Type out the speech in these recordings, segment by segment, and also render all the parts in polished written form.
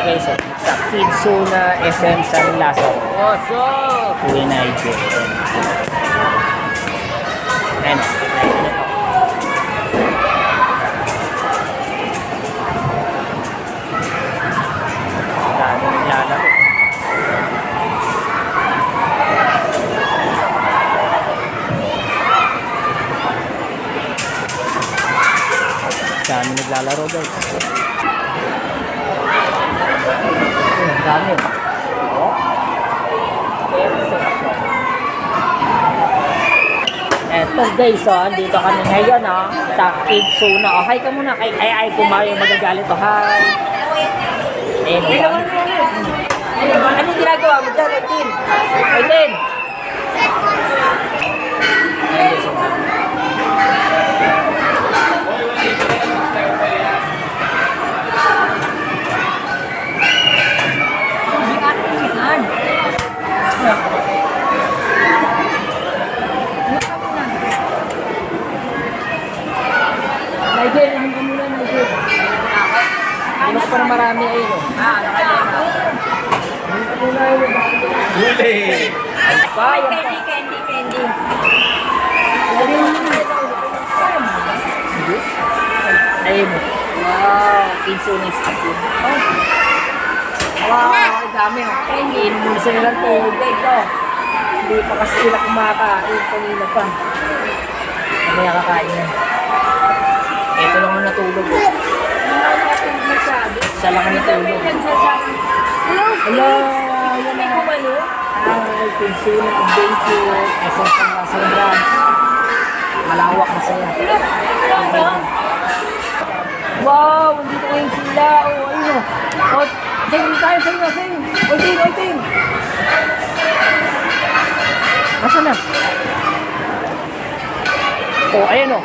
Okay, so sa Kidsuna SM San Lazaro. What's up? Kuya Nigel. Ayan, nakikita niyo po. Dami naglalaro. Dami naglalaro guys. Dami. Oh. Eto guys, dito kami ngayon sa Kidsuna. Oh, hi ka muna kay ay kumayo magagalit to. Hi. Anong ginagawa mo dyan, Aitin? Aitin! Nigel, nahin ka muna, Nigel. Inos pa na marami ay Huli! Candy. Ayun mo. Wow, Kidsuna stop yun. Wow, dami Inom muna sila ng tubig Hindi pa kasi sila kumakain. Kanina pa. Mamaya kakain na. Ito lang ang natulog. Isa lang ang natulog. Hello! Yan na. Hi, Kidsuna, Adventure, SM San Lazaro Branch. Malawak na sila. Wow! Nandito ngayon sila. Oh, ayun o. Oh, sing tayo, sing. Oitin. Nasaan na? Oh, ayun o.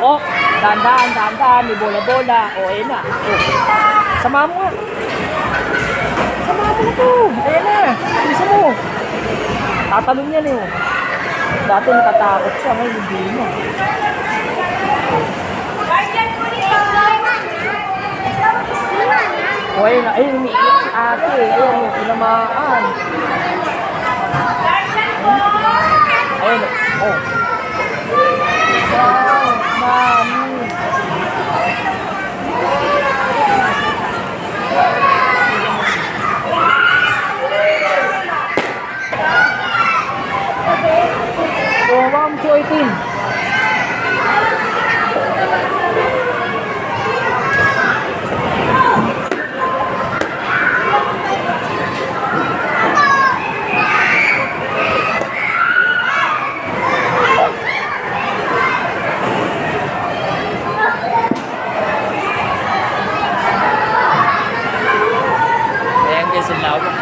Oh. Dahan-dahan. May bola-bola. Oh, ayun na. Oh. Sama mo nga. Sama mo na to. Ayan na. Bisa mo. Tatalon yan eh. Dati natatakot siya. Ngayon hindi mo. Oh, ayun na. Ayun, umiiyak si ate. Ayun, tinamaan. Ayun. Oh. Wow, mami. Oh, ma'am, si Oitin. Ayan guys, ang lawak.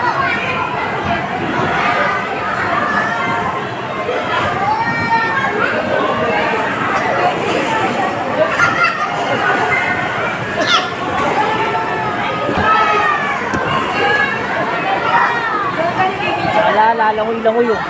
Lalangoy-langoy yun.